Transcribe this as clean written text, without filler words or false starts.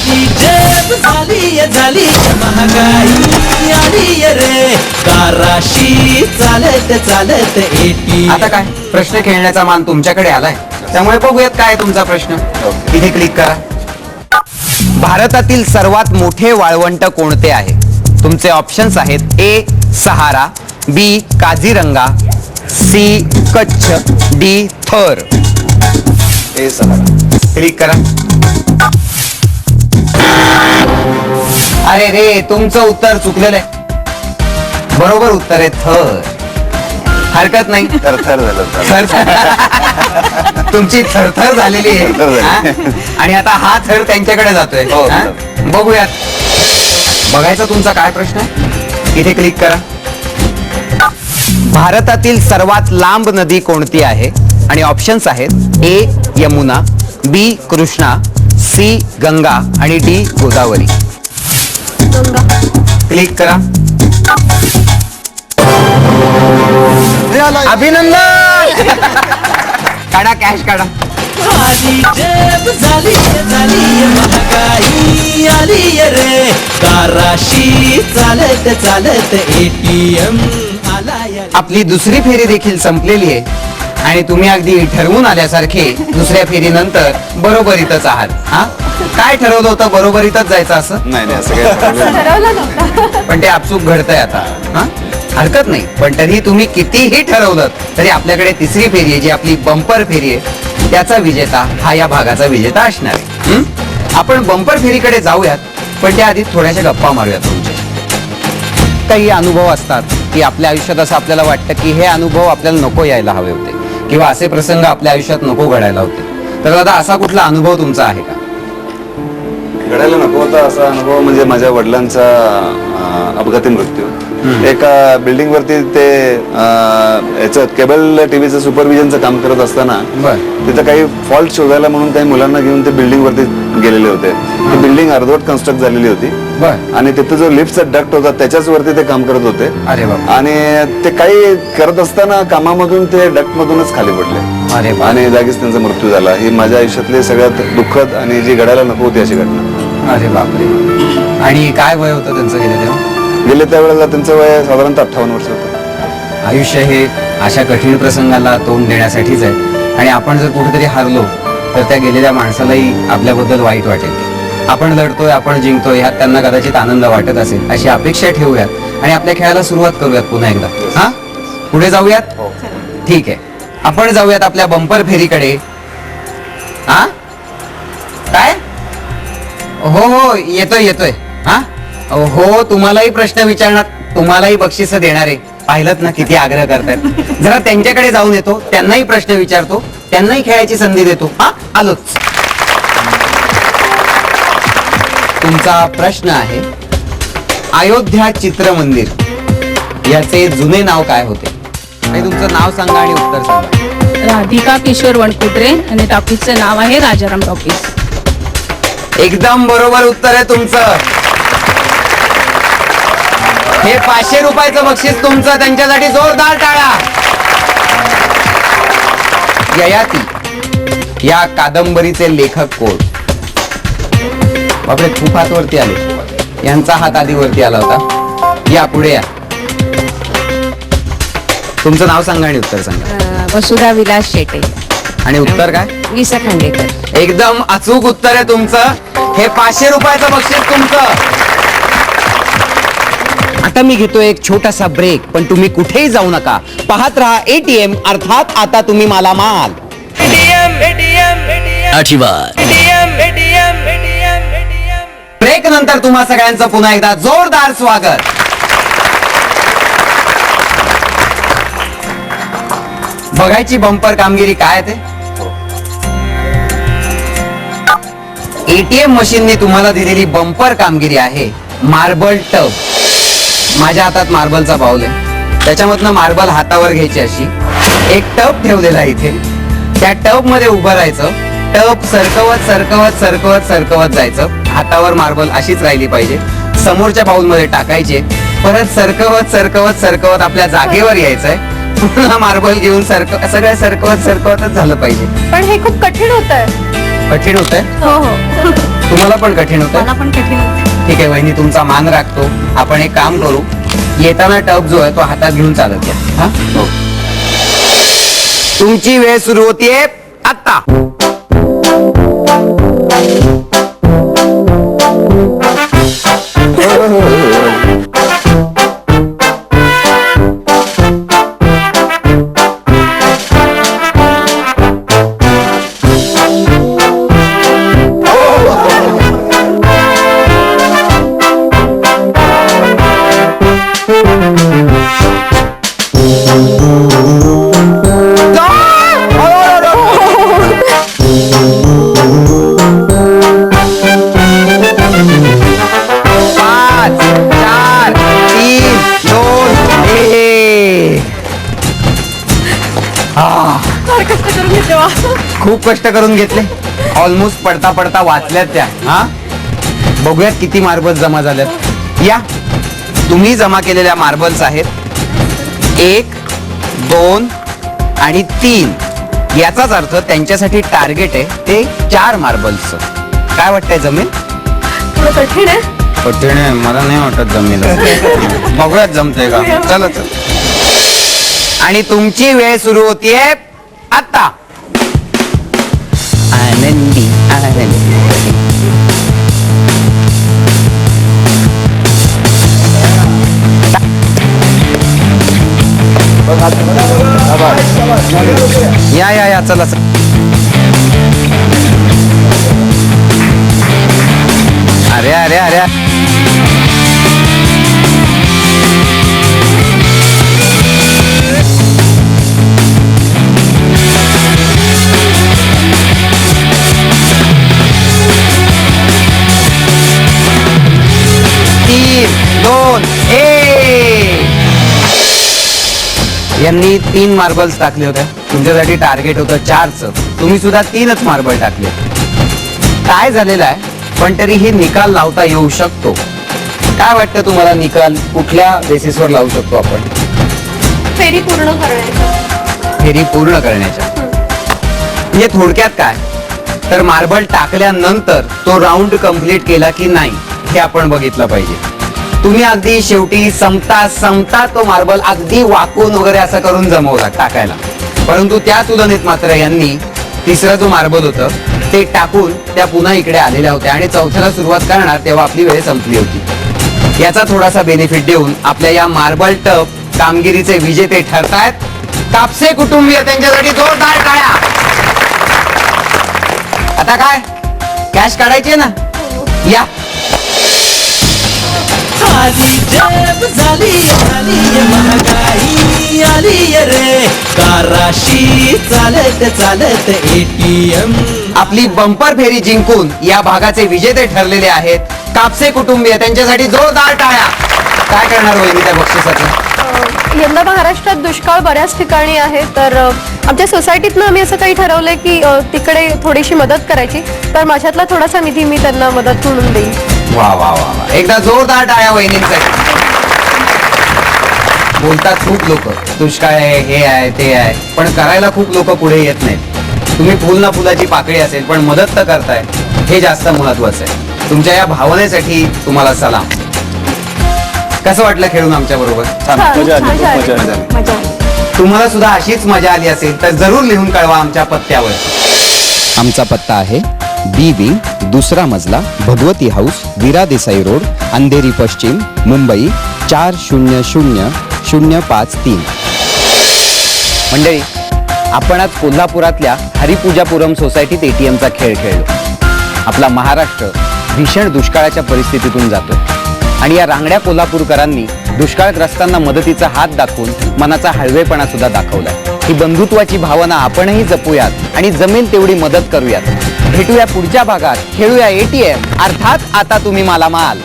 सारी जेब झाली महागाई आली रे दाराशी चालत चालत एटी. आता काय प्रश्न खेळण्याचा मान तुमच्याकडे आलाय, त्यामुळे बघूयात काय तुमचा प्रश्न. इथे क्लिक करा. भारतातील सर्वात मोठे वाळवंट कोणते आहे? तुमचे ऑप्शन्स आहेत ए सहारा, बी काझीरंगा, सी कच्छ, डी थर. ए सहारा. क्लिक करा. अरे रे तुमचं उत्तर चुकलेलं आहे. बरोबर उत्तर आहे थर. हरकत नाही. थरथर झालं. थर तुमची थरथर झालेली आहे हा? आणि आता हा थर त्यांच्याकडे जातोय हो, हा? बघूयात. बघायचा तुमचा काय प्रश्न आहे. इथे क्लिक करा. भारतातील सर्वात लांब नदी कोणती आहे? आणि ऑप्शन्स आहेत ए यमुना, बी कृष्णा, सी गंगा आणि डी गोदावरी. क्लिक करा. अभिनंदन. काढा कॅश काढा. सारी जेब झाली महागाई आली रे दाराशी चालत चालत एटीएम आला या. आपली दुसरी फेरी देखील संपलेली आहे आणि तुम्ही अगदी ठरवून आल्यासारखे दुसऱ्या फेरीनंतर बरोबरीतच आहात. हा काय ठरवलं होतं बरोबरीतच जायचं असं? नाही असं काय ठरवलं नव्हतं. पण ते आपसूक घडतंय आता. हा हरकत नाही, पण तरी तुम्ही कितीही ठरवलं तरी आपल्याकडे तिसरी फेरी आहे जी आपली बंपर फेरी आहे. त्याचा विजेता हा या भागाचा विजेता असणार आहे. आपण बंपर फेरीकडे जाऊयात, पण त्याआधी थोड्याशा गप्पा मारूयात. तुमच्या काही अनुभव असतात की आपल्या आयुष्यात असं आपल्याला वाटतं की हे अनुभव आपल्याला नको यायला हवे होते किंवा असे प्रसंग आपल्या आयुष्यात नको घडायला होते. तर दादा असा कुठला अनुभव तुमचा आहे का? घडायला नको होता असा अनुभव म्हणजे माझ्या वडिलांचा अपघाती मृत्यू. एका बिल्डिंग वरती ते याचं केबल टीव्हीचं सुपरविजनचं काम करत असताना तिथं काही फॉल्ट शोधायला म्हणून काही मुलांना घेऊन ते बिल्डिंग वरती गेलेले होते. ती बिल्डिंग अर्धवट कन्स्ट्रक्ट झालेली होती आणि तिथं जो लिफ्टचा डक्ट होता त्याच्याच वरती ते काम करत होते. अरे आणि ते काही करत असताना कामामधून ते डक्ट मधूनच खाली पडले. अरे आणि जागीच त्यांचा मृत्यू झाला. ही माझ्या आयुष्यातली सगळ्यात दुःखद आणि जी घडायला नको होती अशी घटना. अरे बापरे. आणि काय वय होतं त्यांचं गेलं तेव्हा? गेले त्यावेळेला त्यांचं वय साधारणतः 58 वर्ष होतं. आयुष्य हे अशा कठीण प्रसंगाला तोंड देण्यासाठीच आहे आणि आपण जर कुठेतरी हारलो तर त्या गेलेल्या माणसालाही आपल्याबद्दल वाईट वाटेल. आपण लढतोय, आपण जिंकतोय ह्यात त्यांना कदाचित आनंद वाटत असेल अशी अपेक्षा ठेवूयात आणि आपल्या खेळाला सुरुवात करूयात पुन्हा एकदा. हा पुढे जाऊयात. ठीक आहे, आपण जाऊयात आपल्या बंपर फेरीकडे. हा काय? हो येतोय. हा हो तुम्हालाही प्रश्न विचारणार, तुम्हालाही बक्षीस देणार आहे. पाहिलं ना किती आग्रह करतायत. जरा त्यांच्याकडे जाऊन येतो, त्यांनाही प्रश्न विचारतो, त्यांनाही खेळायची संधी देतो. हा आलोच. तुमचा प्रश्न आहे अयोध्या चित्रमंदिर याचे जुने नाव काय होते? आणि तुमचं नाव सांगा आणि उत्तर सांगा. राधिका किशोर वणकुद्रे आणि टॉकीजचं नाव आहे राजाराम टॉकीज. एकदम बरोबर उत्तर आहे तुमचं. हे 500 रुपयाचं बक्षीस तुमचं. त्यांच्यासाठी जोरदार टाळ्या. ययाती या कादंबरीचे लेखक कोण? बापरे खूप हात वरती आले. यांचा हात आधी वरती आला होता. या पुढे या. तुमचं नाव सांगा आणि उत्तर सांगा. वसुधा विलास शेटे. आणि उत्तर काय? वि स खांडेकर. एकदम अचूक उत्तर आहे तुमचं. हे 500 रुपयाचं बक्षीस तुमचं. आता मी घेतोय एक छोटासा ब्रेक, पण तुम्ही कुठेही जाऊ नका. पाहत रहा एटीएम, अर्थात आता तुम्ही मला माल. ब्रेक नंतर तुम्हा सगळ्यांचं पुन्हा एकदा जोरदार स्वागत. बघायची बंपर कामगिरी काय ते. एटीएम मशीनने तुम्हाला दिलेली बंपर कामगिरी आहे मार्बल टब. माझ्या हातात मार्बलचा बाउल आहे, त्याच्यामधनं मार्बल हातावर घ्यायची अशी एक टब ठेवलेला आहे इथे. त्या टब मध्ये उभं राहायचं. टब सरकवत सरकवत सरकवत सरकवत जायचं. हातावर मार्बल अशीच राहिली पाहिजे. समोरच्या बाउल मध्ये टाकायचे. परत सरकवत सरकवत सरकवत आपल्या जागेवर यायचंय. पुन्हा मार्बल घेऊन सगळं सरकवत सरकवतच झालं पाहिजे. पण हे खूप कठीण होत आहे. कठीण होत आहे. हो तुम्हाला पण कठीण होतं. मला पण कठीण होतं. ठीक आहे वहिनी, तुमचा मान राखतो. आपण एक काम करू, येताना टब जो आहे तो हातात घेऊन चालत या. हा? हो. तुमची वेळ सुरू होतीये आता. पाच, चार, तीन, दोन, एक. फार कष्ट करून घेते वा. खूप कष्ट करून घेतले. ऑलमोस्ट पडता पडता वाचल्यात त्या. हा, बघूयात किती मार्बल्स जमा झाल्यात. या, तुम्ही जमा केलेल्या मार्बल्स आहेत 1, 2 आणि 3. याचाच अर्थ त्यांच्यासाठी टार्गेट आहे ते 4 मार्बल्सचं. काय वाटतंय, जमेल? थोडं कठीण आहे. कठीण आहे, मला नाही वाटत जमेल. बघूयात जमतंय का. चला चल. आणि तुमची वेळ सुरू होतीये आता. आनंदी आनंदी. या या या, चला चला. अरे अरे अरे, यांनी 3 मार्बल्स टाकले होते. तुमच्यासाठी टार्गेट होतं 4चं. तुम्ही सुद्धा 3च मार्बल टाकले. काय झालेलं आहे, पण तरी हे निकाल लावता येऊ शकतो. काय वाटतं तुम्हाला, निकाल कुठल्या बेसिसवर लावू शकतो आपण? फेरी पूर्ण करण्याची. फेरी पूर्ण करण्याच्या. म्हणजे थोडक्यात काय, तर मार्बल टाकल्यानंतर तो राऊंड कंप्लीट केला की नाही हे आपण बघितलं पाहिजे. तुम्ही अगदी शेवटी संपता तो मार्बल अगदी वाकून वगैरे असं करून जमवला टाकायला. परंतु त्या तुलनेत मात्र यांनी तिसरा जो मार्बल होतं ते टाकून त्या पुन्हा इकडे आलेल्या होत्या आणि चौथ्याला सुरुवात करणार तेव्हा आपली वेळ संपली होती. याचा थोडासा बेनिफिट देऊन आपल्या या मार्बल टप कामगिरीचे विजेते ठरतायत कापसे कुटुंबीय. त्यांच्यासाठी जोरदार टाळ्या. आता काय, कॅश काढायची ना? या. आली जेब झाली झाली महागाई आली रे. दाराशी चालत चालत ATM. आपली बंपर फेरी जिंकून या भागाचे विजेते ठरलेले आहेत कापसे कुटुंबीय. त्यांच्यासाठी जोरदार टाळ्या. काय करणार वहिनी त्या बक्षिसाचं? यंदा महाराष्ट्रात दुष्काळ बऱ्याच ठिकाणी आहे, तर आमच्या सोसायटीतनं आम्ही असं काही ठरवलंय की तिकडे थोडीशी मदत करायची. तर माझ्यातला थोडासा निधी मी त्यांना मदत म्हणून देईन. वा वा वा वा, एकदा जोरदार टाळ्या वहिनींसाठी. बोलतात खूप लोक दुष्काळ आहे, हे आहे ते आहे, पण करायला खूप लोक पुढे येत नाहीत. तुम्ही फुल ना फुलाची पाकळी असेल पण मदत तर करताय, हे जास्त महत्वाचं आहे. तुमच्या या भावनेसाठी तुम्हाला सलाम. कसं वाटलं खेळून आमच्या बरोबर? मजा. तुम्हाला सुद्धा अशीच मजा आली असेल तर जरूर लिहून कळवा आमच्या पत्त्यावर. आमचा पत्ता आहे बी विंग, 2रा मजला, भगवती हाऊस, विरा देसाई रोड, अंधेरी पश्चिम, मुंबई 400053. मंडळी, आपण आज कोल्हापुरातल्या हरिपूजापुरम सोसायटीत ATMचा खेळ खेळलो. आपला महाराष्ट्र भीषण दुष्काळाच्या परिस्थितीतून जातो आणि या रांगड्या कोल्हापूरकरांनी दुष्काळग्रस्तांना मदतीचा हात दाखवून मनाचा हळवेपणा सुद्धा दाखवलाय. ही बंधुत्वाची भावना आपणही जपूयात आणि जमेल तेवढी मदत करूयात. भेटूया पुढच्या भागात, खेळूया ATM, अर्थात आता तुम्ही मालामाल.